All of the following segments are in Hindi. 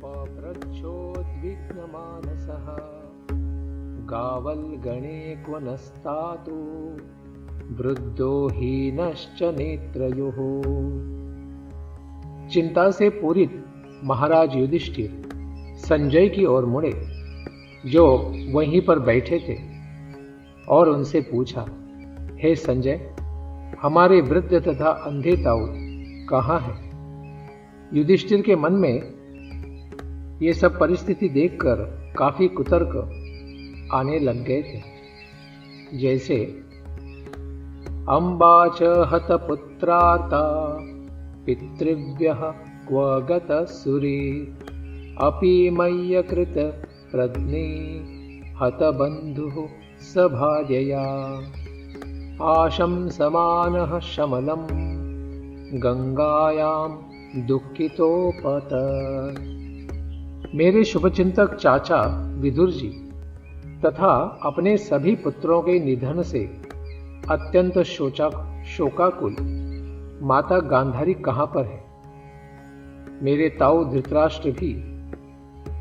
पप्रच्छोद्विग्नमानसः गावल्गणे क्व नस्तातु वृद्धो हीनश्च नेत्रयोः। चिंता से पूरित महाराज युधिष्ठिर संजय की ओर मुड़े, जो वहीं पर बैठे थे, और उनसे पूछा, हे संजय, हमारे वृद्ध तथा अंधे ताऊ कहाँ हैं? युधिष्ठिर के मन में ये सब परिस्थिति देखकर काफी कुतर्क आने लग गए थे। जैसे अम्बा च हतपुत्रार्ता पितृव्यः क्व गतसुरे अपि मय्यकृत प्रज्ञे हतबन्धुः सभार्यया आशंसमानः शमलं गंगायां दुःखितोपत। मेरे शुभचिंतक चाचा विदुर जी तथा अपने सभी पुत्रों के निधन से अत्यंत शोकाकुल माता गांधारी कहां पर है? मेरे ताऊ धृतराष्ट्र भी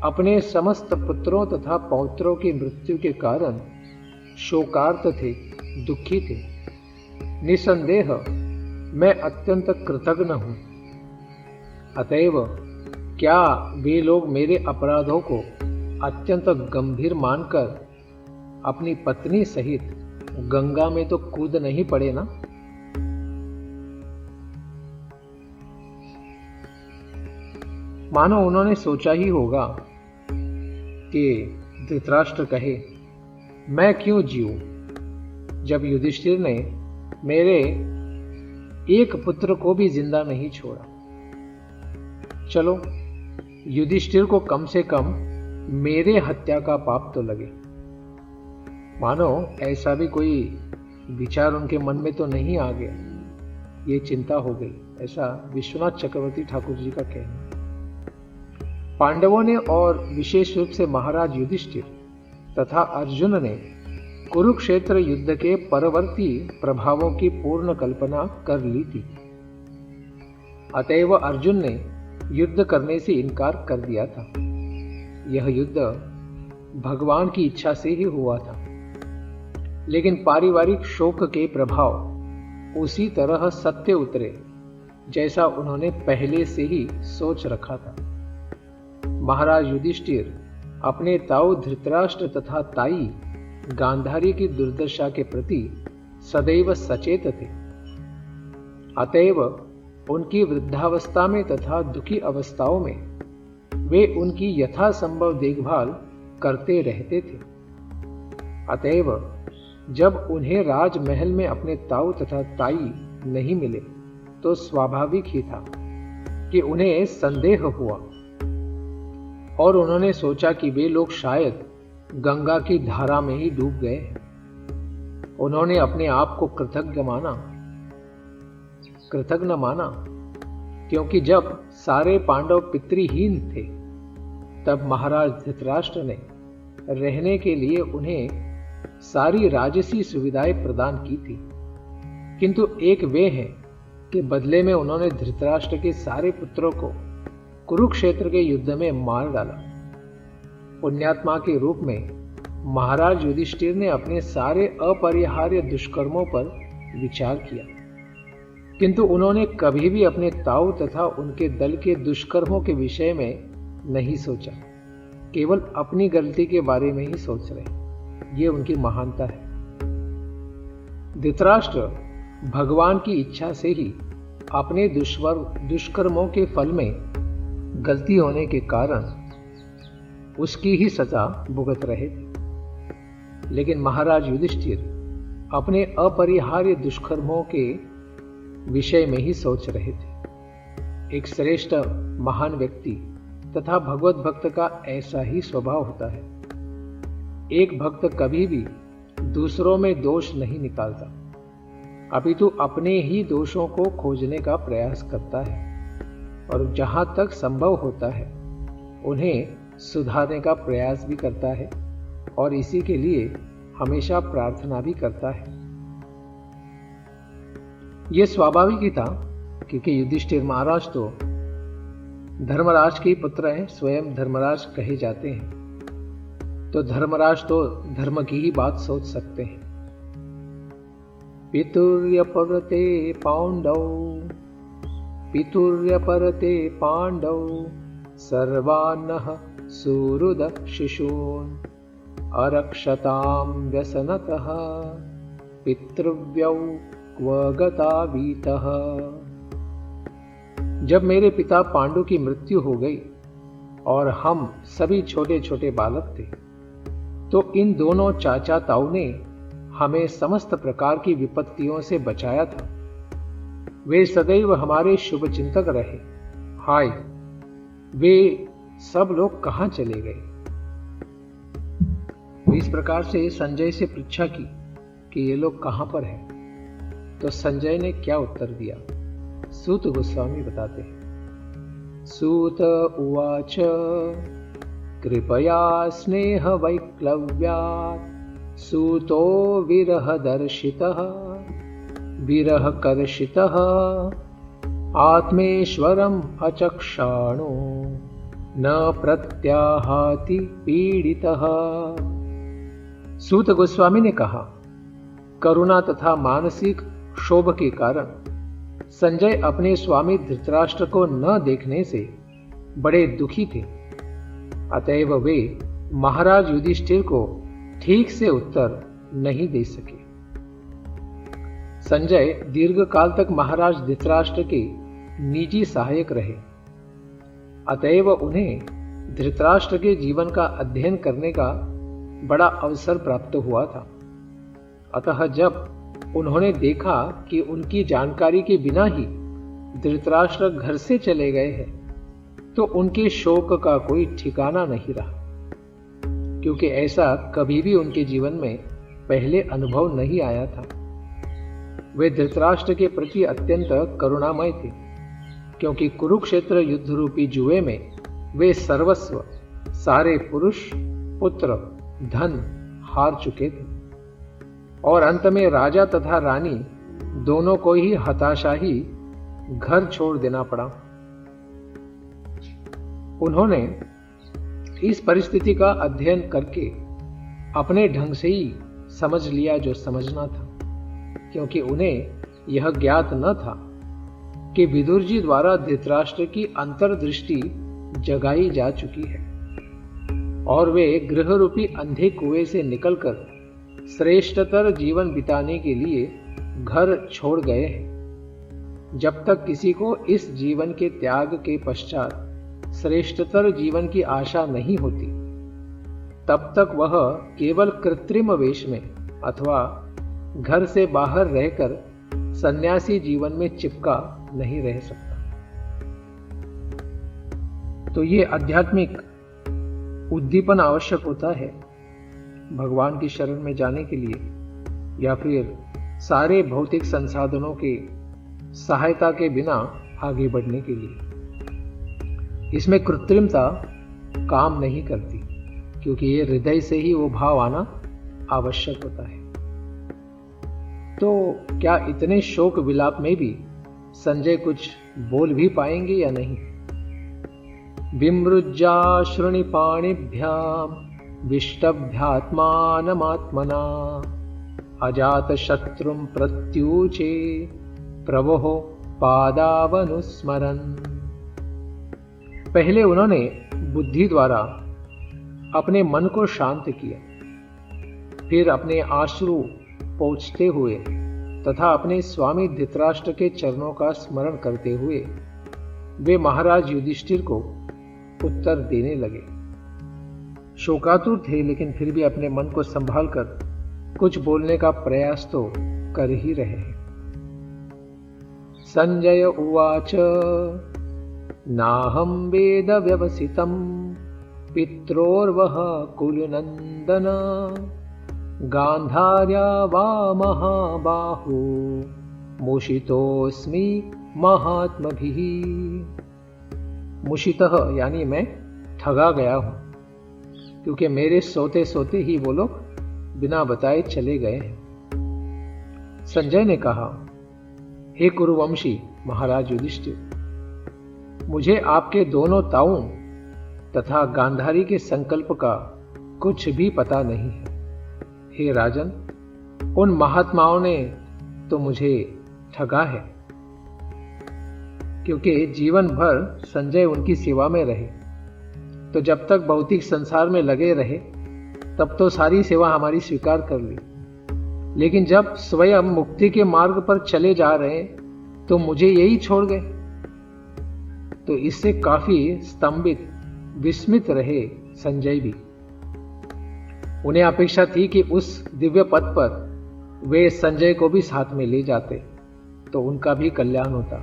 अपने समस्त पुत्रों तथा पौत्रों की मृत्यु के कारण शोकार्त थे, दुखी थे। निसंदेह मैं अत्यंत कृतज्ञ हूं। अतएव क्या वे लोग मेरे अपराधों को अत्यंत गंभीर मानकर अपनी पत्नी सहित गंगा में तो कूद नहीं पड़े ना? मानो उन्होंने सोचा ही होगा कि धृतराष्ट्र कहे, मैं क्यों जीऊं, जब युधिष्ठिर ने मेरे एक पुत्र को भी जिंदा नहीं छोड़ा। चलो, युधिष्ठिर को कम से कम मेरे हत्या का पाप तो लगे। मानो ऐसा भी कोई विचार उनके मन में तो नहीं आ गया, ये चिंता हो गई, ऐसा विश्वनाथ चक्रवर्ती ठाकुर जी का कहना। पांडवों ने और विशेष रूप से महाराज युधिष्ठिर तथा अर्जुन ने कुरुक्षेत्र युद्ध के परवर्ती प्रभावों की पूर्ण कल्पना कर ली थी। अतएव अर्जुन ने युद्ध करने से इनकार कर दिया था। यह युद्ध भगवान की इच्छा से ही हुआ था, लेकिन पारिवारिक शोक के प्रभाव उसी तरह सत्य उतरे जैसा उन्होंने पहले से ही सोच रखा था। महाराज युधिष्ठिर अपने ताऊ धृतराष्ट्र तथा ताई गांधारी की दुर्दशा के प्रति सदैव सचेत थे। अतएव उनकी वृद्धावस्था में तथा दुखी अवस्थाओं में वे उनकी यथासंभव देखभाल करते रहते थे। अतएव जब उन्हें राजमहल में अपने ताऊ तथा ताई नहीं मिले, तो स्वाभाविक ही था कि उन्हें संदेह हुआ और उन्होंने सोचा कि वे लोग शायद गंगा की धारा में ही डूब गए हैं। उन्होंने अपने आप को कृतज्ञ माना, क्योंकि जब सारे पांडव पितृहीन थे, तब महाराज धृतराष्ट्र ने रहने के लिए उन्हें सारी राजसी सुविधाएं प्रदान की थी। किंतु एक वे हैं कि बदले में उन्होंने धृतराष्ट्र के सारे पुत्रों को कुरुक्षेत्र के युद्ध में मार डाला। पुण्यात्मा के रूप में महाराज युधिष्ठिर ने अपने सारे अपरिहार्य दुष्कर्मों पर विचार किया, किंतु उन्होंने कभी भी अपने ताऊ तथा उनके दल के दुष्कर्मों के विषय में नहीं सोचा, केवल अपनी गलती के बारे में ही सोच रहे। ये उनकी महानता है। धृतराष्ट्र भगवान की इच्छा से ही अपने दुष्कर्मों के फल में गलती होने के कारण उसकी ही सजा भुगत रहे थे, लेकिन महाराज युधिष्ठिर अपने अपरिहार्य दुष्कर्मों के विषय में ही सोच रहे थे। एक श्रेष्ठ महान व्यक्ति तथा भगवत भक्त का ऐसा ही स्वभाव होता है। एक भक्त कभी भी दूसरों में दोष नहीं निकालता, अपितु अपने ही दोषों को खोजने का प्रयास करता है और जहां तक संभव होता है उन्हें सुधारने का प्रयास भी करता है और इसी के लिए हमेशा प्रार्थना भी करता है। यह स्वाभाविक ही था, क्योंकि युधिष्ठिर महाराज तो धर्मराज के पुत्र हैं, स्वयं धर्मराज कहे जाते हैं, तो धर्मराज तो धर्म की ही बात सोच सकते हैं। पितुर्यपरते पांडौ सर्वान्नः सुहृद शिशून् अरक्षतां व्यसनतः पितृव्यौ क्व गता वीतः। जब मेरे पिता पांडु की मृत्यु हो गई और हम सभी छोटे छोटे बालक थे, तो इन दोनों चाचा ताऊ ने हमें समस्त प्रकार की विपत्तियों से बचाया था। वे सदैव हमारे शुभ चिंतक रहे। हाय, वे सब लोग कहां चले गए? इस प्रकार से संजय से परीक्षा की कि ये लोग कहां पर हैं। तो संजय ने क्या उत्तर दिया, सूत गोस्वामी बताते हैं। सूत उवाच कृपया स्नेह वैक्लव्यात् सूतो विरहदर्शितः विरहकर्षितः आत्मेश्वरम् अचक्षाणो न प्रत्याहाति पीड़ितः। सूत गोस्वामी ने कहा, करुणा तथा मानसिक क्षोभ के कारण संजय अपने स्वामी धृतराष्ट्र को न देखने से बड़े दुखी थे। अतएव वे महाराज युधिष्ठिर को ठीक से उत्तर नहीं दे सके। संजय दीर्घकाल तक महाराज धृतराष्ट्र के निजी सहायक रहे। अतएव उन्हें धृतराष्ट्र के जीवन का अध्ययन करने का बड़ा अवसर प्राप्त हुआ था। अतः जब उन्होंने देखा कि उनकी जानकारी के बिना ही धृतराष्ट्र घर से चले गए हैं, तो उनके शोक का कोई ठिकाना नहीं रहा, क्योंकि ऐसा कभी भी उनके जीवन में पहले अनुभव नहीं आया था। वे धृतराष्ट्र के प्रति अत्यंत करुणामय थे, क्योंकि कुरुक्षेत्र युद्ध रूपी जुए में वे सर्वस्व, सारे पुरुष, पुत्र, धन हार चुके थे और अंत में राजा तथा रानी दोनों को ही हताशाही घर छोड़ देना पड़ा। उन्होंने इस परिस्थिति का अध्ययन करके अपने ढंग से ही समझ लिया जो समझना था, क्योंकि उन्हें यह ज्ञात न था कि विदुर जी द्वारा धृतराष्ट्र की अंतर्दृष्टि जगाई जा चुकी है और वे गृह रूपी अंधे कुएं से निकलकर श्रेष्ठतर जीवन बिताने के लिए घर छोड़ गए हैं। जब तक किसी को इस जीवन के त्याग के पश्चात श्रेष्ठतर जीवन की आशा नहीं होती, तब तक वह केवल कृत्रिम वेश में अथवा घर से बाहर रहकर सन्यासी जीवन में चिपका नहीं रह सकता। तो ये आध्यात्मिक उद्दीपन आवश्यक होता है भगवान की शरण में जाने के लिए, या फिर सारे भौतिक संसाधनों के सहायता के बिना आगे बढ़ने के लिए। इसमें कृत्रिमता काम नहीं करती, क्योंकि ये हृदय से ही वो भाव आना आवश्यक होता है। तो क्या इतने शोक विलाप में भी संजय कुछ बोल भी पाएंगे या नहीं? विमृज्या श्रुणिपाणिभ्याम विष्टभ्यात्मानमात्मना अजात शत्रुम प्रत्यूचे प्रवहो पादावनुस्मरन्। पहले उन्होंने बुद्धि द्वारा अपने मन को शांत किया, फिर अपने आश्रु पहुंचते हुए तथा अपने स्वामी धृतराष्ट्र के चरणों का स्मरण करते हुए वे महाराज युधिष्ठिर को उत्तर देने लगे। शोकातुर थे, लेकिन फिर भी अपने मन को संभालकर कुछ बोलने का प्रयास तो कर ही रहे हैं। संजय उवाच नाहं वेद व्यवसितं पित्रोर्वः कुलनंदन गांधार्या वा महाबाहु मुषितोऽस्मि महात्मभिः। मुषितः यानी मैं ठगा गया हूं, क्योंकि मेरे सोते सोते ही वो लोग बिना बताए चले गए हैं। संजय ने कहा, हे कुरुवंशी महाराज युधिष्ठिर, मुझे आपके दोनों ताऊ तथा गांधारी के संकल्प का कुछ भी पता नहीं है। हे राजन, उन महात्माओं ने तो मुझे ठगा है, क्योंकि जीवन भर संजय उनकी सेवा में रहे, तो जब तक भौतिक संसार में लगे रहे तब तो सारी सेवा हमारी स्वीकार कर ली, लेकिन जब स्वयं मुक्ति के मार्ग पर चले जा रहे तो मुझे यही छोड़ गए। तो इससे काफी स्तंभित विस्मित रहे संजय भी। उन्हें अपेक्षा थी कि उस दिव्य पथ पर वे संजय को भी साथ में ले जाते तो उनका भी कल्याण होता।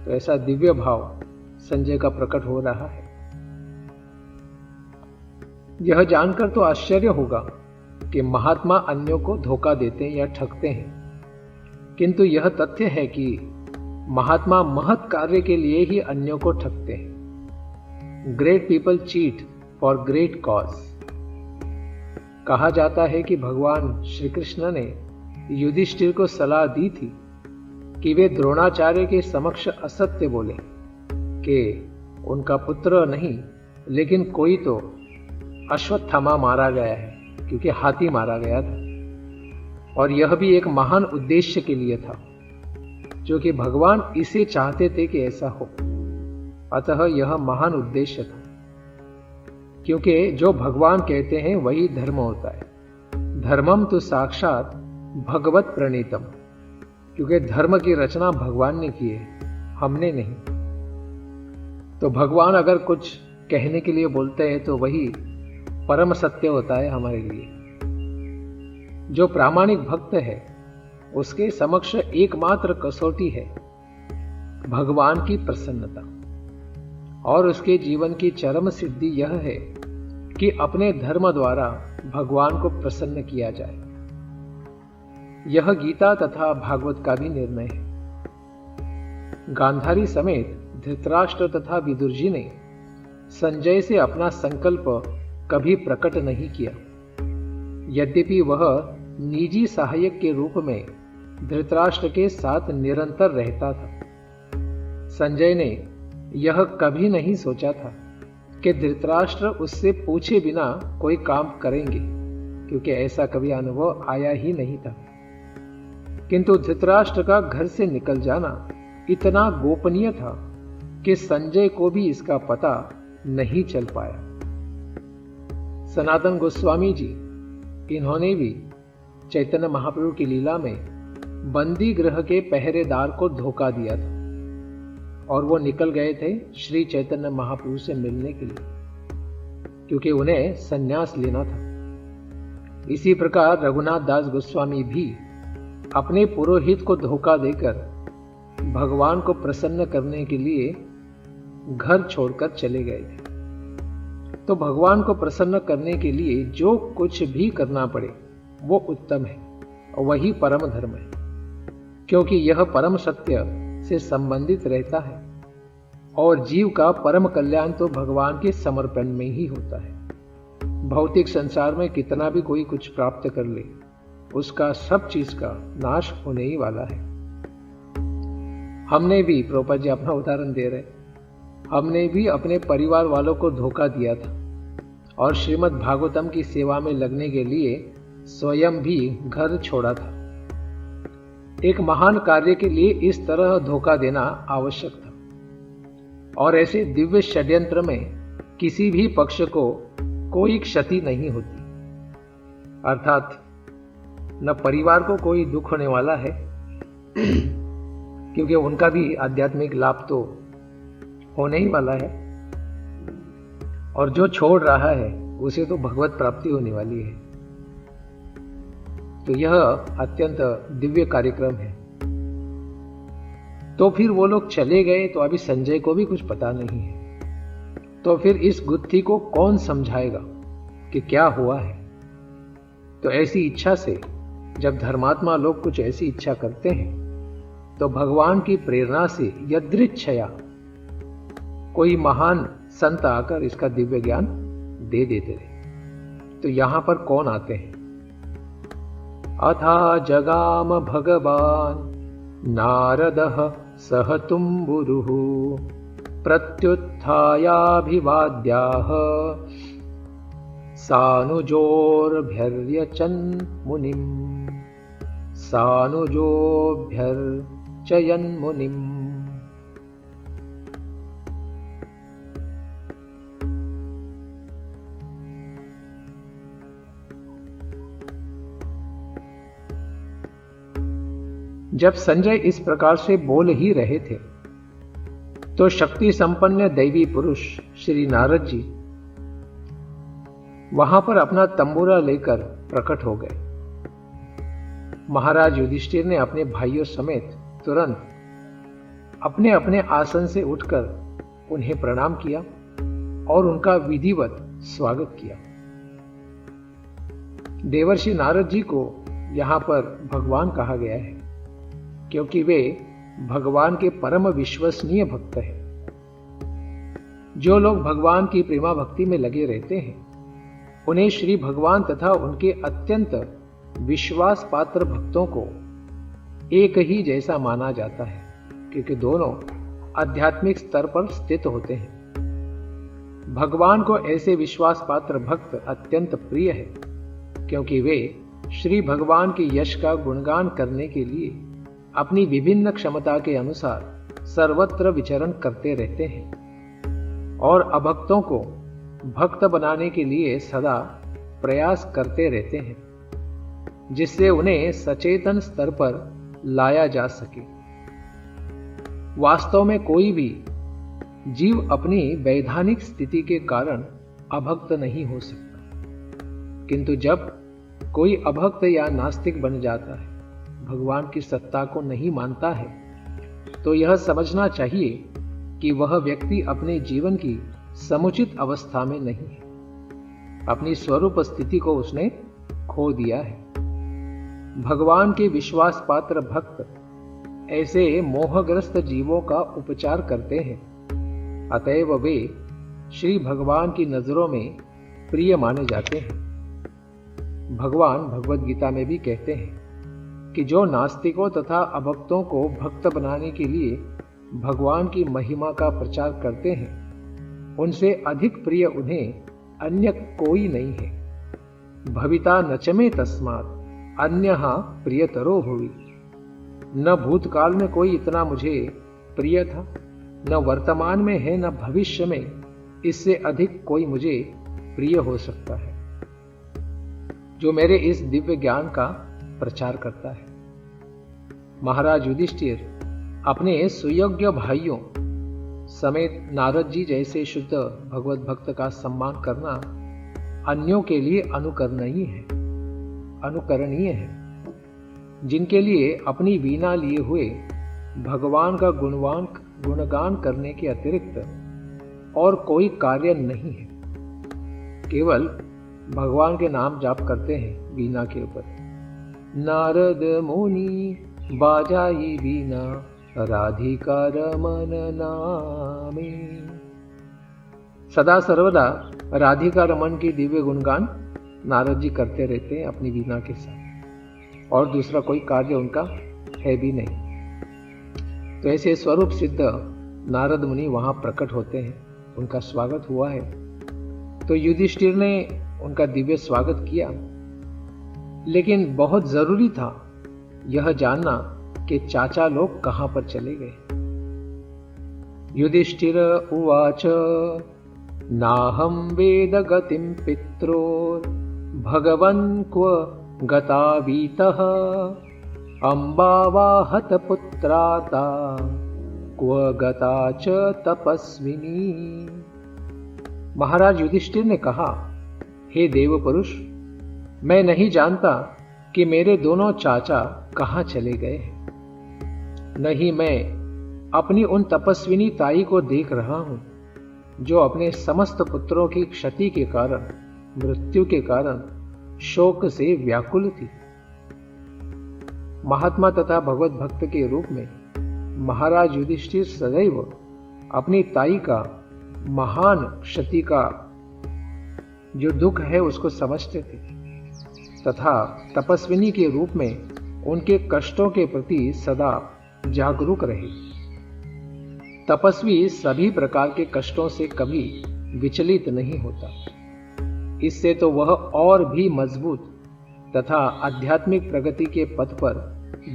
तो ऐसा दिव्य भाव संजय का प्रकट हो रहा है। यह जानकर तो आश्चर्य होगा कि महात्मा अन्यों को धोखा देते हैं या ठगते हैं, किंतु यह तथ्य है कि महात्मा महत् कार्य के लिए ही अन्यों को ठगते हैं। Great people cheat for great cause. कहा जाता है कि भगवान श्री कृष्ण ने युधिष्ठिर को सलाह दी थी कि वे द्रोणाचार्य के समक्ष असत्य बोले कि उनका पुत्र नहीं लेकिन कोई तो अश्वत्थामा मारा गया है, क्योंकि हाथी मारा गया था। और यह भी एक महान उद्देश्य के लिए था, जो कि भगवान इसे चाहते थे कि ऐसा हो। अतः यह महान उद्देश्य था, क्योंकि जो भगवान कहते हैं वही धर्म होता है। धर्मम तो साक्षात भगवत प्रणीतम, क्योंकि धर्म की रचना भगवान ने की है, हमने नहीं। तो भगवान अगर कुछ कहने के लिए बोलते हैं तो वही परम सत्य होता है हमारे लिए। जो प्रामाणिक भक्त है उसके समक्ष एकमात्र कसौटी है भगवान की प्रसन्नता, और उसके जीवन की चरम सिद्धि यह है कि अपने धर्म द्वारा भगवान को प्रसन्न किया जाए। यह गीता तथा भागवत का भी निर्णय है। गांधारी समेत धृतराष्ट्र तथा विदुर जी ने संजय से अपना संकल्प कभी प्रकट नहीं किया, यद्यपि वह निजी सहायक के रूप में धृतराष्ट्र के साथ निरंतर रहता था। संजय ने यह कभी नहीं सोचा था कि धृतराष्ट्र उससे पूछे बिना कोई काम करेंगे, क्योंकि ऐसा कभी अनुभव आया ही नहीं था। किंतु धृतराष्ट्र का घर से निकल जाना इतना गोपनीय था कि संजय को भी इसका पता नहीं चल पाया। सनातन गोस्वामी जी, इन्होंने भी चैतन्य महाप्रभु की लीला में बंदी गृह के पहरेदार को धोखा दिया था और वो निकल गए थे श्री चैतन्य महाप्रभु से मिलने के लिए, क्योंकि उन्हें संन्यास लेना था। इसी प्रकार रघुनाथ दास गोस्वामी भी अपने पुरोहित को धोखा देकर भगवान को प्रसन्न करने के लिए घर छोड़कर चले गए थे। तो भगवान को प्रसन्न करने के लिए जो कुछ भी करना पड़े वो उत्तम है और वही परम धर्म है, क्योंकि यह परम सत्य से संबंधित रहता है और जीव का परम कल्याण तो भगवान के समर्पण में ही होता है। भौतिक संसार में कितना भी कोई कुछ प्राप्त कर ले, उसका सब चीज का नाश होने ही वाला है। हमने भी, प्रभुपाद जी अपना उदाहरण दे रहे, हमने भी अपने परिवार वालों को धोखा दिया था और श्रीमद् भागवतम की सेवा में लगने के लिए स्वयं भी घर छोड़ा था। एक महान कार्य के लिए इस तरह धोखा देना आवश्यक था, और ऐसे दिव्य षड्यंत्र में किसी भी पक्ष को कोई क्षति नहीं होती, अर्थात न परिवार को कोई दुख होने वाला है क्योंकि उनका भी आध्यात्मिक लाभ तो होने ही वाला है, और जो छोड़ रहा है उसे तो भगवत प्राप्ति होने वाली है। तो यह अत्यंत दिव्य कार्यक्रम है। तो फिर वो लोग चले गए तो अभी संजय को भी कुछ पता नहीं है, तो फिर इस गुत्थी को कौन समझाएगा कि क्या हुआ है। तो ऐसी इच्छा से जब धर्मात्मा लोग कुछ ऐसी इच्छा करते हैं तो भगवान की प्रेरणा से यदृच्छया कोई महान संत आकर इसका दिव्य ज्ञान दे देते थे। तो यहां पर कौन आते हैं? अथा जगाम भगवान नारदः सह तुम्बुरुः प्रत्युत्थायाभिवाद्याः सानुजोर्भ्यर्यचन् मुनिम् सानुजोभ्यर्चयन् मुनिम्। जब संजय इस प्रकार से बोल ही रहे थे तो शक्ति संपन्न दैवी पुरुष श्री नारद जी वहां पर अपना तंबूरा लेकर प्रकट हो गए। महाराज युधिष्ठिर ने अपने भाइयों समेत तुरंत अपने अपने आसन से उठकर उन्हें प्रणाम किया और उनका विधिवत स्वागत किया। देवर्षि नारद जी को यहां पर भगवान कहा गया है क्योंकि वे भगवान के परम विश्वसनीय भक्त हैं। जो लोग भगवान की प्रेमा भक्ति में लगे रहते हैं उन्हें श्री भगवान तथा उनके अत्यंत विश्वास पात्र भक्तों को एक ही जैसा माना जाता है क्योंकि दोनों आध्यात्मिक स्तर पर स्थित होते हैं। भगवान को ऐसे विश्वास पात्र भक्त अत्यंत प्रिय है क्योंकि वे श्री भगवान के यश का गुणगान करने के लिए अपनी विभिन्न क्षमता के अनुसार सर्वत्र विचरण करते रहते हैं और अभक्तों को भक्त बनाने के लिए सदा प्रयास करते रहते हैं जिससे उन्हें सचेतन स्तर पर लाया जा सके। वास्तव में कोई भी जीव अपनी वैधानिक स्थिति के कारण अभक्त नहीं हो सकता, किंतु जब कोई अभक्त या नास्तिक बन जाता है, भगवान की सत्ता को नहीं मानता है, तो यह समझना चाहिए कि वह व्यक्ति अपने जीवन की समुचित अवस्था में नहीं है। अपनी स्वरूप स्थिति को उसने खो दिया है। भगवान के विश्वास पात्र भक्त ऐसे मोहग्रस्त जीवों का उपचार करते हैं, अतएव वे श्री भगवान की नजरों में प्रिय माने जाते हैं। भगवान भगवद गीता में भी कहते हैं कि जो नास्तिकों तथा अभक्तों को भक्त बनाने के लिए भगवान की महिमा का प्रचार करते हैं, उनसे अधिक प्रिय उन्हें अन्य कोई नहीं है। भविता नचमे तस्मात् अन्यहा प्रियतरो भुवि। न भूतकाल में कोई इतना मुझे प्रिय था, न वर्तमान में है, न भविष्य में इससे अधिक कोई मुझे प्रिय हो सकता है जो मेरे इस दिव्य ज्ञान का प्रचार करता है। महाराज युधिष्ठिर अपने सुयोग्य भाइयों समेत नारद जी जैसे शुद्ध भगवत भक्त का सम्मान करना अन्यों के लिए अनुकरणीय है, जिनके लिए अपनी वीणा लिए हुए भगवान का गुणगान करने के अतिरिक्त और कोई कार्य नहीं है। केवल भगवान के नाम जाप करते हैं वीणा के ऊपर। नारद मुनि बाजाई वीणा राधिका रमन नामे। सदा सर्वदा राधिका रमन की दिव्य गुणगान नारद जी करते रहते हैं अपनी वीणा के साथ, और दूसरा कोई कार्य उनका है भी नहीं। तो ऐसे स्वरूप सिद्ध नारद मुनि वहां प्रकट होते हैं, उनका स्वागत हुआ है। तो युधिष्ठिर ने उनका दिव्य स्वागत किया, लेकिन बहुत जरूरी था यह जानना कि चाचा लोग कहां पर चले गए। युधिष्ठिर उवाच नाहं वेद गतिं पित्रोर भगवन् क्व गतावीतः अम्बावाहत पुत्राता क्व गता च तपस्विनी। महाराज युधिष्ठिर ने कहा, हे देव पुरुष, मैं नहीं जानता कि मेरे दोनों चाचा कहां चले गए हैं। नहीं मैं अपनी उन तपस्विनी ताई को देख रहा हूं जो अपने समस्त पुत्रों की क्षति के कारण, मृत्यु के कारण शोक से व्याकुल थी। महात्मा तथा भगवत भक्त के रूप में महाराज युधिष्ठिर सदैव अपनी ताई का महान क्षति का जो दुख है उसको समझते थे तथा तपस्विनी के रूप में उनके कष्टों के प्रति सदा जागरूक रहे। तपस्वी सभी प्रकार के कष्टों से कभी विचलित नहीं होता। इससे तो वह और भी मजबूत तथा आध्यात्मिक प्रगति के पथ पर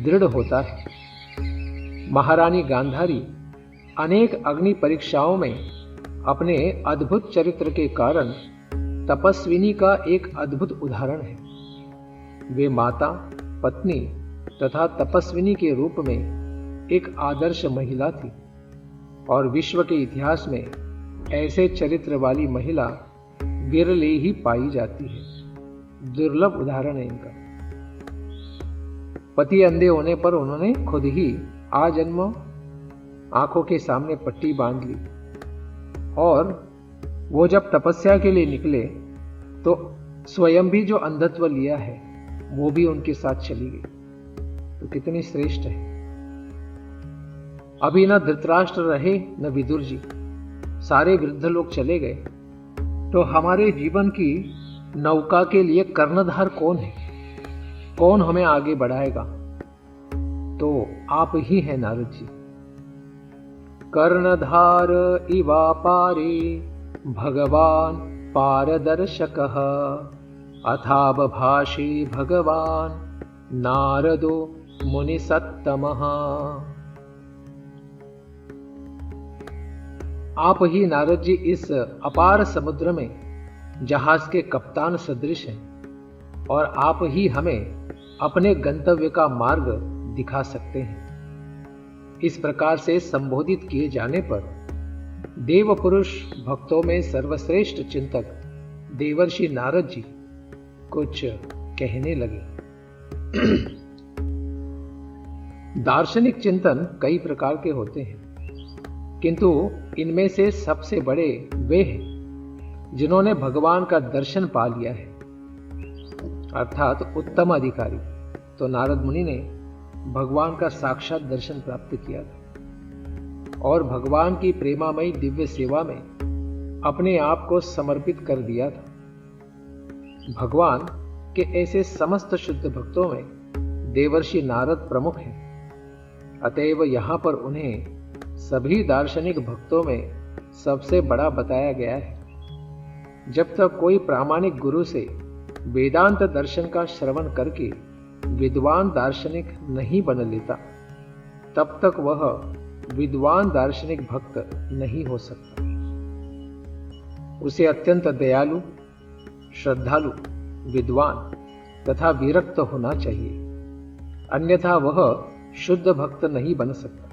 दृढ़ होता है। महारानी गांधारी अनेक अग्नि परीक्षाओं में अपने अद्भुत चरित्र के कारण तपस्विनी का एक अद्भुत उदाहरण है। वे माता, पत्नी तथा तपस्विनी के रूप में एक आदर्श महिला थी और विश्व के इतिहास में ऐसे चरित्र वाली महिला विरले ही पाई जाती है। दुर्लभ उदाहरण है इनका। पति अंधे होने पर उन्होंने खुद ही आजन्म आंखों के सामने पट्टी बांध ली और वो जब तपस्या के लिए निकले तो स्वयं भी जो अंधत्व लिया है वो भी उनके साथ चली गई। तो कितनी श्रेष्ठ है। अभी न धृतराष्ट्र रहे न विदुर जी, सारे वृद्ध लोग चले गए, तो हमारे जीवन की नौका के लिए कर्णधार कौन है? कौन हमें आगे बढ़ाएगा? तो आप ही हैं नारद जी। कर्णधार इवा पारे भगवान पारदर्शकः अथा बभाषे भगवान नारदो मुनिसत्तमः। आप ही नारद जी इस अपार समुद्र में जहाज के कप्तान सदृश हैं और आप ही हमें अपने गंतव्य का मार्ग दिखा सकते हैं। इस प्रकार से संबोधित किए जाने पर देव पुरुष भक्तों में सर्वश्रेष्ठ चिंतक देवर्षि नारद जी कुछ कहने लगे। दार्शनिक चिंतन कई प्रकार के होते हैं, किंतु इनमें से सबसे बड़े वे हैं जिन्होंने भगवान का दर्शन पा लिया है, अर्थात उत्तम अधिकारी। तो नारद मुनि ने भगवान का साक्षात दर्शन प्राप्त किया था और भगवान की प्रेमामयी दिव्य सेवा में अपने आप को समर्पित कर दिया था। भगवान के ऐसे समस्त शुद्ध भक्तों में देवर्षि नारद प्रमुख हैं। अतएव यहां पर उन्हें सभी दार्शनिक भक्तों में सबसे बड़ा बताया गया है। जब तक कोई प्रामाणिक गुरु से वेदांत दर्शन का श्रवण करके विद्वान दार्शनिक नहीं बन लेता, तब तक वह विद्वान दार्शनिक भक्त नहीं हो सकता। उसे अत्यंत दयालु, श्रद्धालु, विद्वान तथा विरक्त होना चाहिए, अन्यथा वह शुद्ध भक्त नहीं बन सकता।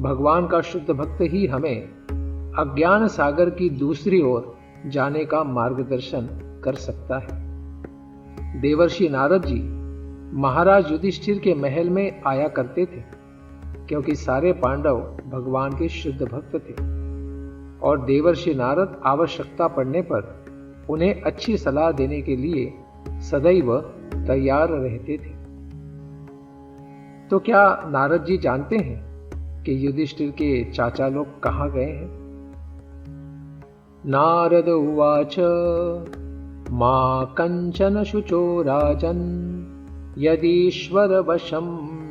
भगवान का शुद्ध भक्त ही हमें अज्ञान सागर की दूसरी ओर जाने का मार्गदर्शन कर सकता है। देवर्षि नारद जी महाराज युधिष्ठिर के महल में आया करते थे, क्योंकि सारे पांडव भगवान के शुद्ध भक्त थे और देवर्षि नारद आवश्यकता पड़ने पर उन्हें अच्छी सलाह देने के लिए सदैव तैयार रहते थे। तो क्या नारद जी जानते हैं कि युधिष्ठिर के चाचा लोग कहां गए हैं? नारद उवाच मा कंचन शुचो राजन् यदीश्वर वशं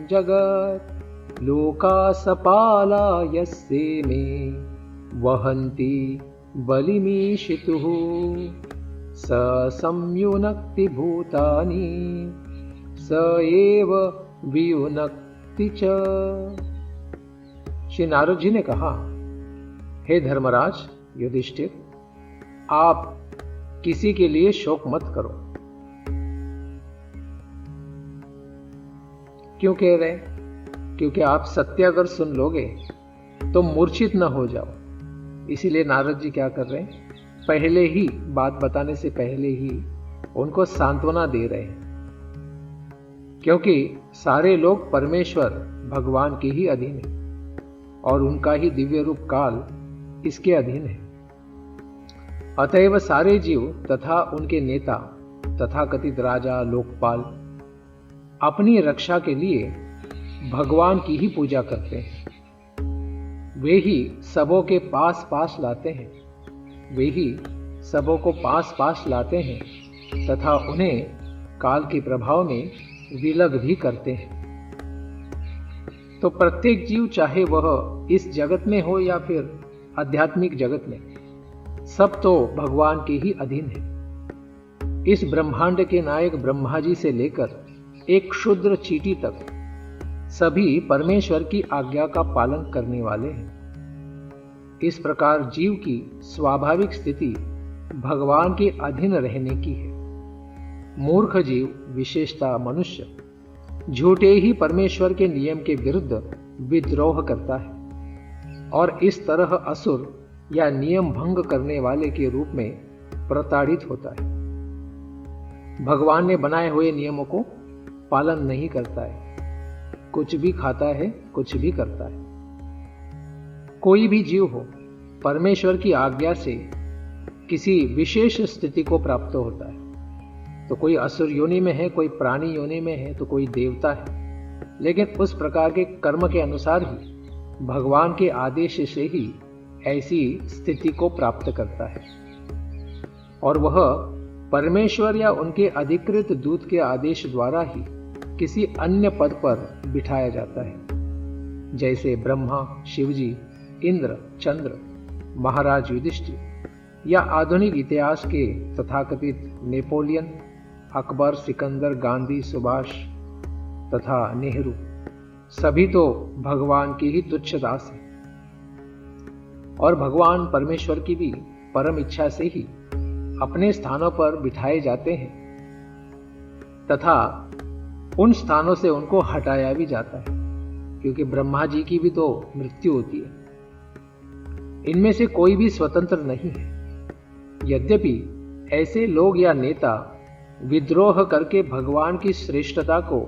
जगत् लोका सपाला यस्ये मे वहन्ति बलिमीशितुः स संयुनक्ति भूतानि स एव वियुनक्ति च। श्री नारद जी ने कहा, हे धर्मराज युधिष्ठिर, आप किसी के लिए शोक मत करो। क्यों कह रहे? क्योंकि आप सत्य अगर सुन लोगे तो मूर्छित न हो जाओ। इसीलिए नारद जी क्या कर रहे हैं? पहले ही बात बताने से पहले ही उनको सांत्वना दे रहे हैं, क्योंकि सारे लोग परमेश्वर भगवान के ही अधीन है और उनका ही दिव्य रूप काल इसके अधीन है। अतएव सारे जीव तथा उनके नेता तथा कथित राजा लोकपाल अपनी रक्षा के लिए भगवान की ही पूजा करते हैं। वे ही सबों के पास पास लाते हैं, वे ही सबों को पास पास लाते हैं तथा उन्हें काल के प्रभाव में विलग भी करते हैं। तो प्रत्येक जीव, चाहे वह इस जगत में हो या फिर आध्यात्मिक जगत में, सब तो भगवान के ही अधीन है। इस ब्रह्मांड के नायक ब्रह्मा जी से लेकर एक क्षुद्र चींटी तक सभी परमेश्वर की आज्ञा का पालन करने वाले हैं। इस प्रकार जीव की स्वाभाविक स्थिति भगवान के अधीन रहने की है। मूर्ख जीव, विशेषतः मनुष्य, झूठे ही परमेश्वर के नियम के विरुद्ध विद्रोह करता है और इस तरह असुर या नियम भंग करने वाले के रूप में प्रताड़ित होता है। भगवान ने बनाए हुए नियमों को पालन नहीं करता है, कुछ भी खाता है, कुछ भी करता है। कोई भी जीव हो, परमेश्वर की आज्ञा से किसी विशेष स्थिति को प्राप्त होता है। तो कोई असुर योनि में है, कोई प्राणी योनि में है, तो कोई देवता है। लेकिन उस प्रकार के कर्म के अनुसार ही भगवान के आदेश से ही ऐसी स्थिति को प्राप्त करता है और वह परमेश्वर या उनके अधिकृत दूत के आदेश द्वारा ही किसी अन्य पद पर बिठाया जाता है। जैसे ब्रह्मा, शिवजी, इंद्र, चंद्र, महाराज युधिष्ठिर या आधुनिक इतिहास के तथाकथित नेपोलियन, अकबर, सिकंदर, गांधी, सुभाष तथा नेहरू, सभी तो भगवान की ही तुच्छ दास हैं और भगवान परमेश्वर की भी परम इच्छा से ही अपने स्थानों पर बिठाए जाते हैं तथा उन स्थानों से उनको हटाया भी जाता है, क्योंकि ब्रह्मा जी की भी तो मृत्यु होती है। इनमें से कोई भी स्वतंत्र नहीं है। यद्यपि ऐसे लोग या नेता विद्रोह करके भगवान की श्रेष्ठता को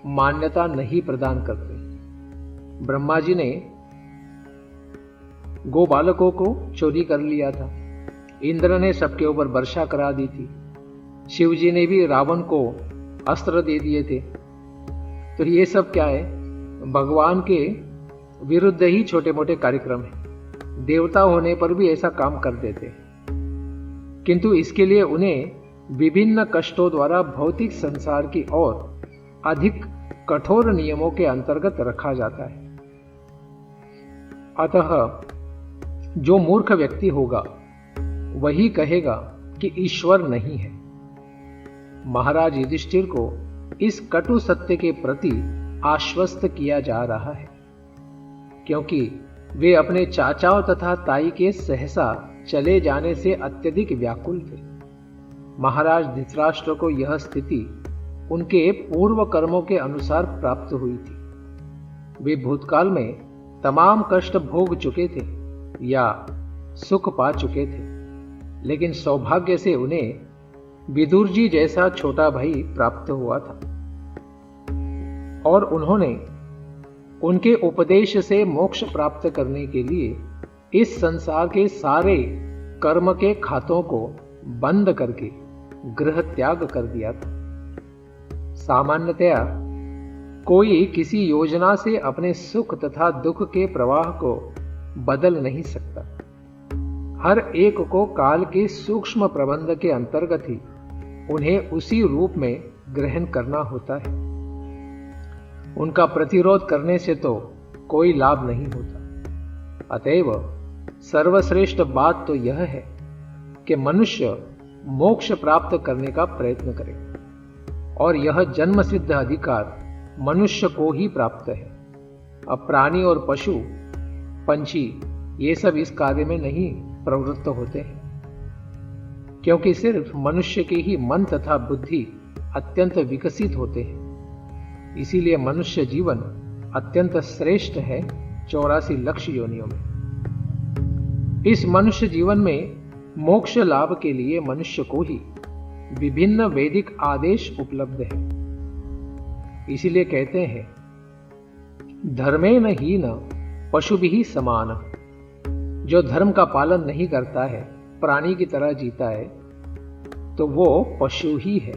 मान्यता नहीं प्रदान करते। ब्रह्मा जी ने गो बालकों को चोरी कर लिया था, इंद्र ने सबके ऊपर वर्षा करा दी थी, शिव जी ने भी रावण को अस्त्र दे दिए थे। तो ये सब क्या है? भगवान के विरुद्ध ही छोटे मोटे कार्यक्रम हैं। देवता होने पर भी ऐसा काम कर देते हैं, किंतु इसके लिए उन्हें विभिन्न कष्टों द्वारा भौतिक संसार की ओर अधिक कठोर नियमों के अंतर्गत रखा जाता है। अतः जो मूर्ख व्यक्ति होगा वही कहेगा कि ईश्वर नहीं है। महाराज युधिष्ठिर को इस कटु सत्य के प्रति आश्वस्त किया जा रहा है, क्योंकि वे अपने चाचाओं तथा ताई के सहसा चले जाने से अत्यधिक व्याकुल थे। महाराज धृतराष्ट्र को यह स्थिति उनके पूर्व कर्मों के अनुसार प्राप्त हुई थी। वे भूतकाल में तमाम कष्ट भोग चुके थे या सुख पा चुके थे, लेकिन सौभाग्य से उन्हें विदुर जी जैसा छोटा भाई प्राप्त हुआ था और उन्होंने उनके उपदेश से मोक्ष प्राप्त करने के लिए इस संसार के सारे कर्म के खातों को बंद करके गृह त्याग कर दिया था। सामान्यतया कोई किसी योजना से अपने सुख तथा दुख के प्रवाह को बदल नहीं सकता। हर एक को काल के सूक्ष्म प्रबंध के अंतर्गत ही उन्हें उसी रूप में ग्रहण करना होता है। उनका प्रतिरोध करने से तो कोई लाभ नहीं होता। अतएव सर्वश्रेष्ठ बात तो यह है कि मनुष्य मोक्ष प्राप्त करने का प्रयत्न करे, और यह जन्म सिद्ध अधिकार मनुष्य को ही प्राप्त है। अब प्राणी और पशु, पंछी ये सब इस कार्य में नहीं प्रवृत्त होते हैं, क्योंकि सिर्फ मनुष्य के ही मन तथा बुद्धि अत्यंत विकसित होते हैं। इसीलिए मनुष्य जीवन अत्यंत श्रेष्ठ है 84 लक्ष योनियों में। इस मनुष्य जीवन में मोक्ष लाभ के लिए मनुष्य को ही विभिन्न वैदिक आदेश उपलब्ध है। इसीलिए कहते हैं, धर्मेण हीन पशुभिः समान। जो धर्म का पालन नहीं करता है, प्राणी की तरह जीता है, तो वो पशु ही है,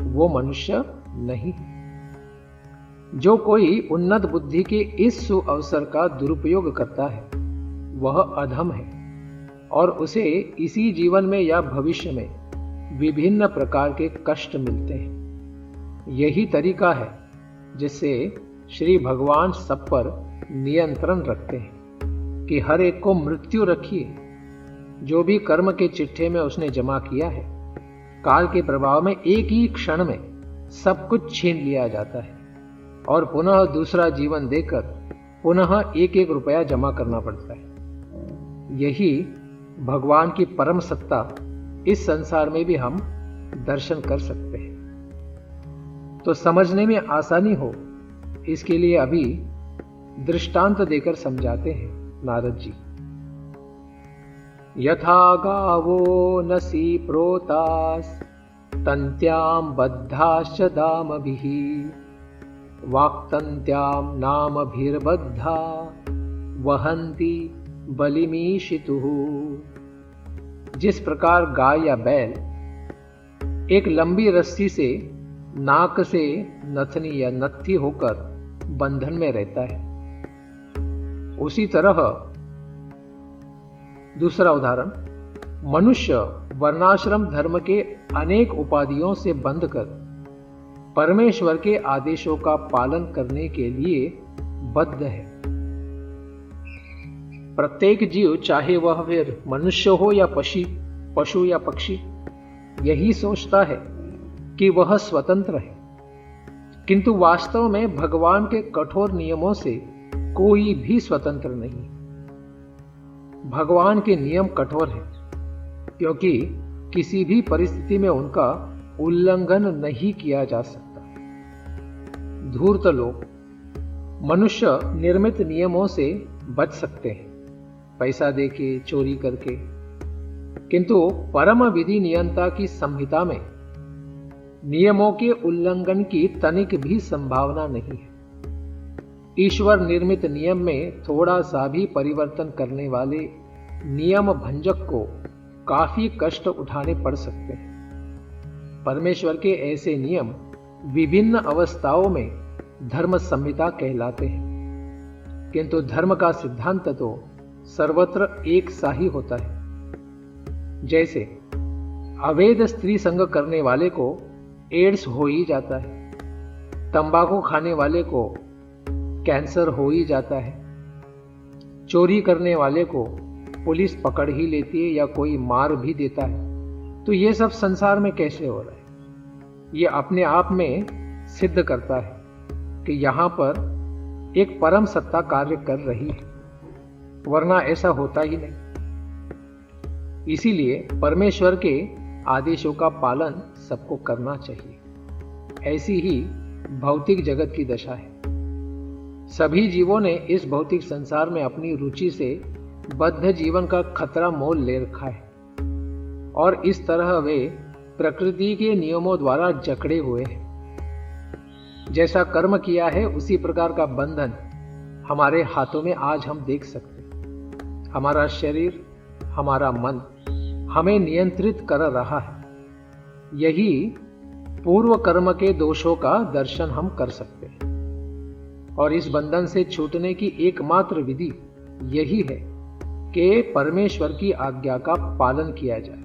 वो मनुष्य नहीं। जो कोई उन्नत बुद्धि के इस सुअवसर का दुरुपयोग करता है, वह अधम है और उसे इसी जीवन में या भविष्य में विभिन्न प्रकार के कष्ट मिलते हैं। यही तरीका है जिससे श्री भगवान सब पर नियंत्रण रखते हैं कि हर एक को मृत्यु रखिए। जो भी कर्म के चिट्ठे में उसने जमा किया है, काल के प्रभाव में एक ही क्षण में सब कुछ छीन लिया जाता है और पुनः दूसरा जीवन देकर पुनः एक एक रुपया जमा करना पड़ता है। यही भगवान की परम सत्ता इस संसार में भी हम दर्शन कर सकते हैं। तो समझने में आसानी हो, इसके लिए अभी दृष्टांत देकर समझाते हैं नारद जी। यथा गावो नसी प्रोतास तन्त्याम बद्धाश्च दामभिः वाक्तन्त्याम नामभिर्बद्धा वहन्ति बलिमीशितुः। जिस प्रकार गाय या बैल एक लंबी रस्सी से नाक से नथनी या नत्थी होकर बंधन में रहता है, उसी तरह दूसरा उदाहरण, मनुष्य वर्णाश्रम धर्म के अनेक उपाधियों से बंध कर परमेश्वर के आदेशों का पालन करने के लिए बद्ध है। प्रत्येक जीव, चाहे वह फिर मनुष्य हो या पशु या पक्षी, यही सोचता है कि वह स्वतंत्र है, किंतु वास्तव में भगवान के कठोर नियमों से कोई भी स्वतंत्र नहीं। भगवान के नियम कठोर हैं क्योंकि किसी भी परिस्थिति में उनका उल्लंघन नहीं किया जा सकता। धूर्त लोग मनुष्य निर्मित नियमों से बच सकते हैं, पैसा देके, चोरी करके, किंतु परम विधि नियंता की संहिता में नियमों के उल्लंघन की तनिक भी संभावना नहीं है। ईश्वर निर्मित नियम में थोड़ा सा भी परिवर्तन करने वाले नियम भंजक को काफी कष्ट उठाने पड़ सकते हैं। परमेश्वर के ऐसे नियम विभिन्न अवस्थाओं में धर्म संहिता कहलाते हैं, किंतु धर्म का सिद्धांत तो सर्वत्र एक सा ही होता है। जैसे अवैध स्त्री संग करने वाले को एड्स हो ही जाता है, तंबाकू खाने वाले को कैंसर हो ही जाता है, चोरी करने वाले को पुलिस पकड़ ही लेती है या कोई मार भी देता है। तो ये सब संसार में कैसे हो रहा है? ये अपने आप में सिद्ध करता है कि यहां पर एक परम सत्ता कार्य कर रही है, वरना ऐसा होता ही नहीं। इसीलिए परमेश्वर के आदेशों का पालन सबको करना चाहिए। ऐसी ही भौतिक जगत की दशा है। सभी जीवों ने इस भौतिक संसार में अपनी रुचि से बद्ध जीवन का खतरा मोल ले रखा है और इस तरह वे प्रकृति के नियमों द्वारा जकड़े हुए हैं। जैसा कर्म किया है उसी प्रकार का बंधन हमारे हाथों में आज हम देख सकते हैं। हमारा शरीर, हमारा मन हमें नियंत्रित कर रहा है। यही पूर्व कर्म के दोषों का दर्शन हम कर सकते हैं और इस बंधन से छूटने की एकमात्र विधि यही है कि परमेश्वर की आज्ञा का पालन किया जाए।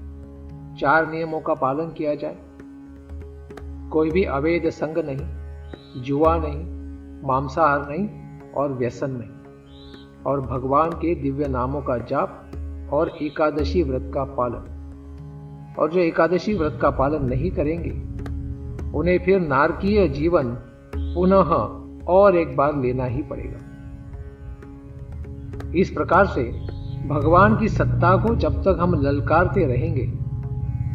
4 नियमों का पालन किया जाए। कोई भी अवैध संग नहीं, जुआ नहीं, मांसाहार नहीं और व्यसन नहीं, और भगवान के दिव्य नामों का जाप और एकादशी व्रत का पालन। और जो एकादशी व्रत का पालन नहीं करेंगे उन्हें फिर नारकीय जीवन पुनः और एक बार लेना ही पड़ेगा। इस प्रकार से भगवान की सत्ता को जब तक हम ललकारते रहेंगे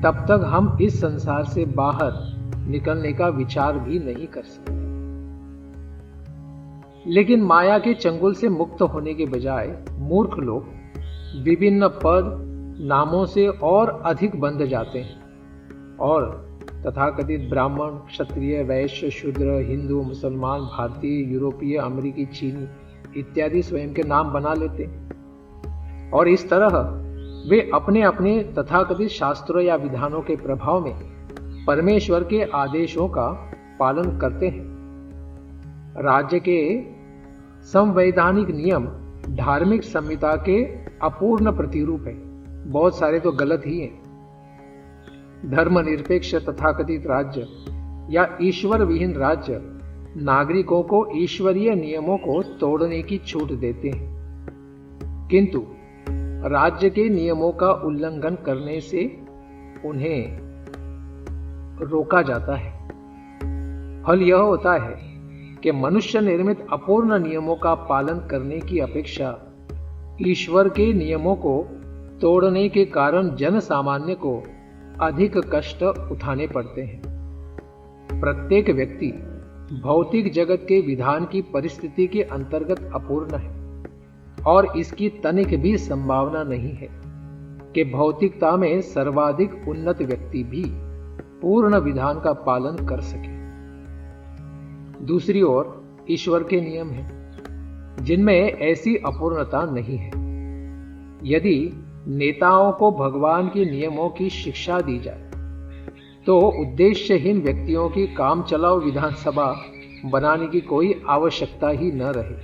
तब तक हम इस संसार से बाहर निकलने का विचार भी नहीं कर सकते। लेकिन माया के चंगुल से मुक्त होने के बजाय मूर्ख लोग विभिन्न पद नामों से और अधिक बंध जाते हैं और तथाकथित ब्राह्मण, क्षत्रिय, वैश्य, शूद्र, हिंदू, मुसलमान, भारतीय, यूरोपीय, अमेरिकी, चीनी इत्यादि स्वयं के नाम बना लेते हैं और इस तरह वे अपने अपने तथाकथित शास्त्रों या विधानों के प्रभाव में परमेश्वर के आदेशों का पालन करते हैं। राज्य के संवैधानिक नियम धार्मिक संहिता के अपूर्ण प्रतिरूप है। बहुत सारे तो गलत ही हैं। धर्मनिरपेक्ष तथाकथित राज्य या ईश्वर विहीन राज्य नागरिकों को ईश्वरीय नियमों को तोड़ने की छूट देते हैं, किंतु राज्य के नियमों का उल्लंघन करने से उन्हें रोका जाता है। फल यह होता है कि मनुष्य निर्मित अपूर्ण नियमों का पालन करने की अपेक्षा ईश्वर के नियमों को तोड़ने के कारण जन सामान्य को अधिक कष्ट उठाने पड़ते हैं। प्रत्येक व्यक्ति भौतिक जगत के विधान की परिस्थिति के अंतर्गत अपूर्ण है और इसकी तनिक भी संभावना नहीं है कि भौतिकता में सर्वाधिक उन्नत व्यक्ति भी पूर्ण विधान का पालन कर सके। दूसरी ओर ईश्वर के नियम हैं जिनमें ऐसी अपूर्णता नहीं है। यदि नेताओं को भगवान के नियमों की शिक्षा दी जाए तो उद्देश्यहीन व्यक्तियों की काम चलाओ विधानसभा बनाने की कोई आवश्यकता ही न रहे।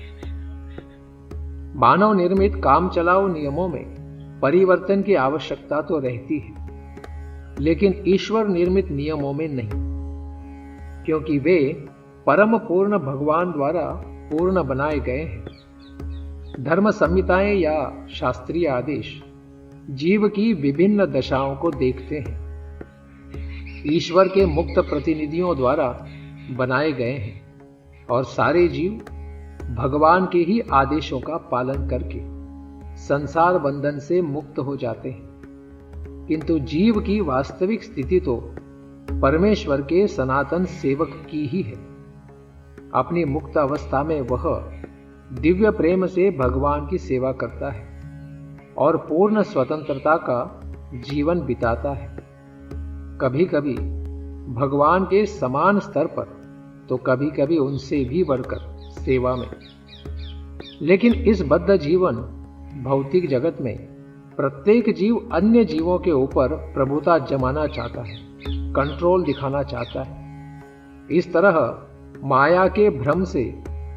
मानव निर्मित काम चलाओ नियमों में परिवर्तन की आवश्यकता तो रहती है, लेकिन ईश्वर निर्मित नियमों में नहीं, क्योंकि वे परम पूर्ण भगवान द्वारा पूर्ण बनाए गए हैं। धर्म संहिताएं या शास्त्रीय आदेश जीव की विभिन्न दशाओं को देखते हैं, ईश्वर के मुक्त प्रतिनिधियों द्वारा बनाए गए हैं और सारे जीव भगवान के ही आदेशों का पालन करके संसार बंधन से मुक्त हो जाते हैं। किंतु जीव की वास्तविक स्थिति तो परमेश्वर के सनातन सेवक की ही है। अपनी मुक्त अवस्था में वह दिव्य प्रेम से भगवान की सेवा करता है और पूर्ण स्वतंत्रता का जीवन बिताता है, कभी कभी भगवान के समान स्तर पर तो कभी कभी उनसे भी बढ़कर सेवा में। लेकिन इस बद्ध जीवन भौतिक जगत में प्रत्येक जीव अन्य जीवों के ऊपर प्रभुता जमाना चाहता है, कंट्रोल दिखाना चाहता है। इस तरह माया के भ्रम से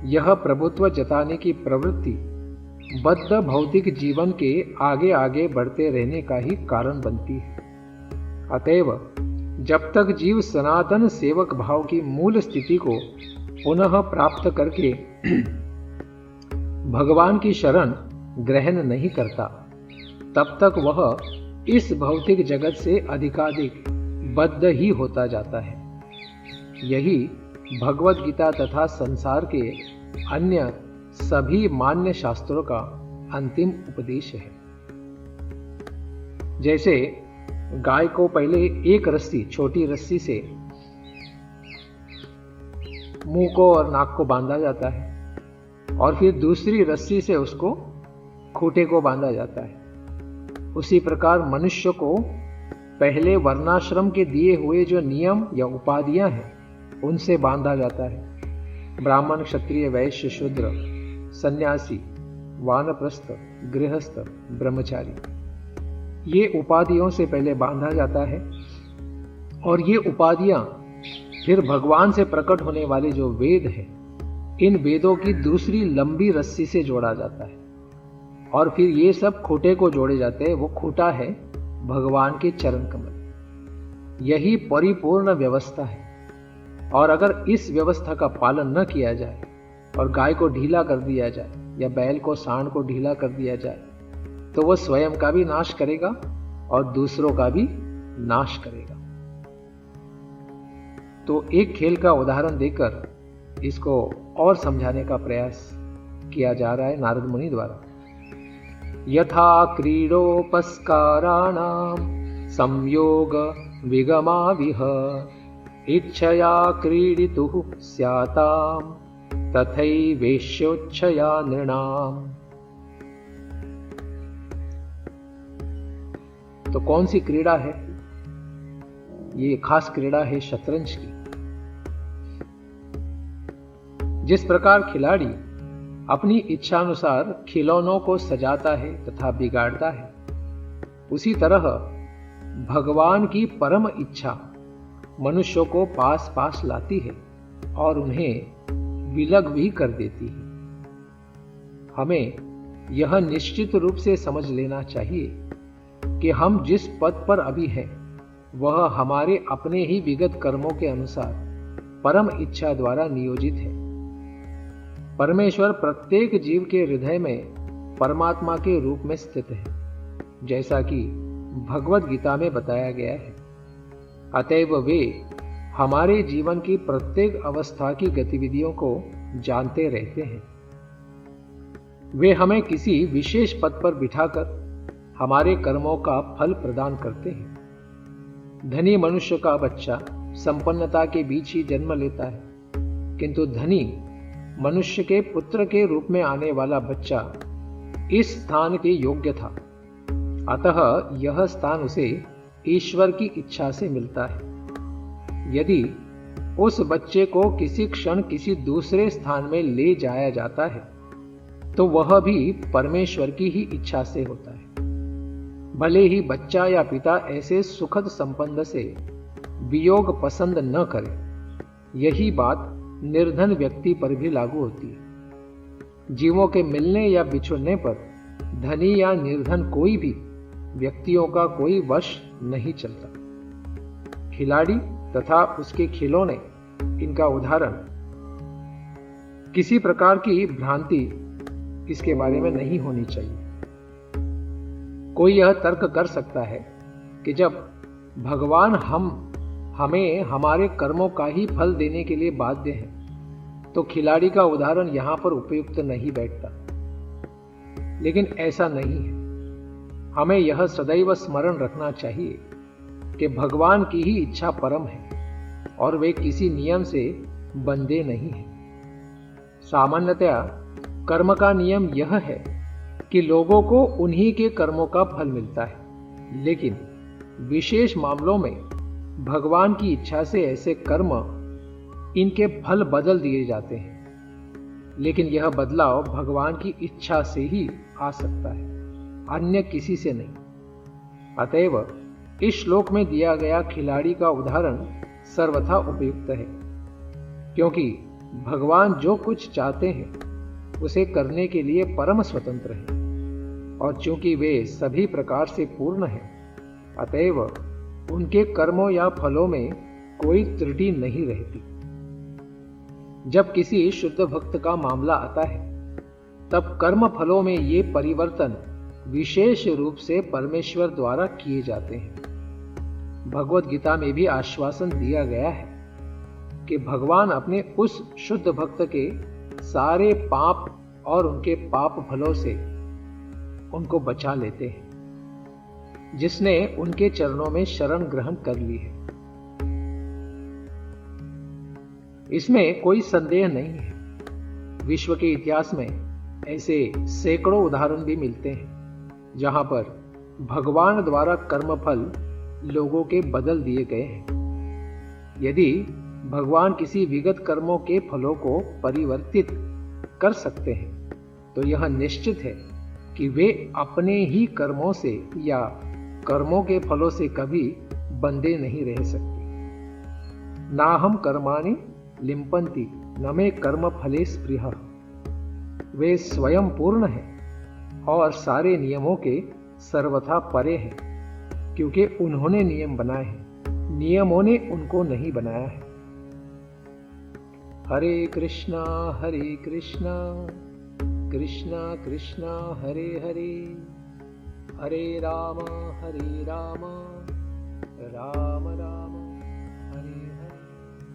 यह प्रभुत्व जताने की प्रवृत्ति बद्ध भौतिक जीवन के आगे आगे बढ़ते रहने का ही कारण बनती है। अतएव जब तक जीव सनातन सेवक भाव की मूल स्थिति को पुनः प्राप्त करके भगवान की शरण ग्रहण नहीं करता, तब तक वह इस भौतिक जगत से अधिकाधिक बद्ध ही होता जाता है। यही भगवत गीता तथा संसार के अन्य सभी मान्य शास्त्रों का अंतिम उपदेश है। जैसे गाय को पहले एक रस्सी, छोटी रस्सी से मुंह को और नाक को बांधा जाता है और फिर दूसरी रस्सी से उसको खूंटे को बांधा जाता है, उसी प्रकार मनुष्य को पहले वर्णाश्रम के दिए हुए जो नियम या उपाधियां हैं उनसे बांधा जाता है। ब्राह्मण, क्षत्रिय, वैश्य, शूद्र, सन्यासी, वानप्रस्थ, गृहस्थ, ब्रह्मचारी, ये उपाधियों से पहले बांधा जाता है और ये उपाधियां फिर भगवान से प्रकट होने वाले जो वेद हैं, इन वेदों की दूसरी लंबी रस्सी से जोड़ा जाता है और फिर ये सब खूंटे को जोड़े जाते हैं। वो खूंटा है भगवान के चरण कमल। यही परिपूर्ण व्यवस्था है और अगर इस व्यवस्था का पालन न किया जाए और गाय को ढीला कर दिया जाए या बैल को, सांड को ढीला कर दिया जाए तो वह स्वयं का भी नाश करेगा और दूसरों का भी नाश करेगा। तो एक खेल का उदाहरण देकर इसको और समझाने का प्रयास किया जा रहा है नारद मुनि द्वारा। यथा क्रीडोपस्काराणां संयोग विगमाविह इच्छया क्रीडितुः स्यातां तथैवेश्योच्छया नृणाम्। तो कौन सी क्रीड़ा है? ये खास क्रीड़ा है शतरंज की। जिस प्रकार खिलाड़ी अपनी इच्छानुसार खिलौनों को सजाता है तथा बिगाड़ता है, उसी तरह भगवान की परम इच्छा मनुष्यों को पास पास लाती है और उन्हें विलग भी कर देती है। हमें यह निश्चित रूप से समझ लेना चाहिए कि हम जिस पद पर अभी हैं वह हमारे अपने ही विगत कर्मों के अनुसार परम इच्छा द्वारा नियोजित है। परमेश्वर प्रत्येक जीव के हृदय में परमात्मा के रूप में स्थित है, जैसा कि भगवत गीता में बताया गया है। अतएव वे हमारे जीवन की प्रत्येक अवस्था की गतिविधियों को जानते रहते हैं। वे हमें किसी विशेष पद पर बिठाकर हमारे कर्मों का फल प्रदान करते हैं। धनी मनुष्य का बच्चा संपन्नता के बीच ही जन्म लेता है, किंतु धनी मनुष्य के पुत्र के रूप में आने वाला बच्चा इस स्थान के योग्य था। अतः यह स्थान उसे ईश्वर की इच्छा से मिलता है। यदि उस बच्चे को किसी क्षण किसी दूसरे स्थान में ले जाया जाता है तो वह भी परमेश्वर की ही इच्छा से होता है। भले ही बच्चा या पिता ऐसे सुखद संबंध से वियोग पसंद न करे, यही बात निर्धन व्यक्ति पर भी लागू होती है। जीवों के मिलने या बिछुड़ने पर धनी या निर्धन कोई भी व्यक्तियों का कोई वश नहीं चलता। खिलाड़ी तथा उसके खिलौने इनका उदाहरण। किसी प्रकार की भ्रांति इसके बारे में नहीं होनी चाहिए। कोई यह तर्क कर सकता है कि जब भगवान हमें हमारे कर्मों का ही फल देने के लिए बाध्य है तो खिलाड़ी का उदाहरण यहां पर उपयुक्त नहीं बैठता। लेकिन ऐसा नहीं है। हमें यह सदैव स्मरण रखना चाहिए कि भगवान की ही इच्छा परम है और वे किसी नियम से बंधे नहीं हैं। सामान्यतया कर्म का नियम यह है कि लोगों को उन्हीं के कर्मों का फल मिलता है, लेकिन विशेष मामलों में भगवान की इच्छा से ऐसे कर्म इनके फल बदल दिए जाते हैं। लेकिन यह बदलाव भगवान की इच्छा से ही आ सकता है, अन्य किसी से नहीं। अतएव इस श्लोक में दिया गया खिलाड़ी का उदाहरण सर्वथा उपयुक्त है, क्योंकि भगवान जो कुछ चाहते हैं उसे करने के लिए परम स्वतंत्र हैं, और चूंकि वे सभी प्रकार से पूर्ण हैं, अतएव उनके कर्मों या फलों में कोई त्रुटि नहीं रहती। जब किसी शुद्ध भक्त का मामला आता है तब कर्म फलों में ये परिवर्तन विशेष रूप से परमेश्वर द्वारा किए जाते हैं। भगवत गीता में भी आश्वासन दिया गया है कि भगवान अपने उस शुद्ध भक्त के सारे पाप और उनके पाप फलों से उनको बचा लेते हैं, जिसने उनके चरणों में शरण ग्रहण कर ली है। इसमें कोई संदेह नहीं है। विश्व के इतिहास में ऐसे सैकड़ों उदाहरण भी मिलते हैं जहां पर भगवान द्वारा कर्मफल लोगों के बदल दिए गए हैं। यदि भगवान किसी विगत कर्मों के फलों को परिवर्तित कर सकते हैं तो यह निश्चित है कि वे अपने ही कर्मों से या कर्मों के फलों से कभी बंधे नहीं रह सकते। ना हम कर्माणि लिम्पन्ति न मे कर्म फले स्पृहा। वे स्वयं पूर्ण हैं और सारे नियमों के सर्वथा परे हैं, क्योंकि उन्होंने नियम बनाए हैं, नियमों ने उनको नहीं बनाया है। हरे कृष्णा कृष्णा कृष्णा हरे हरे, हरे राम राम राम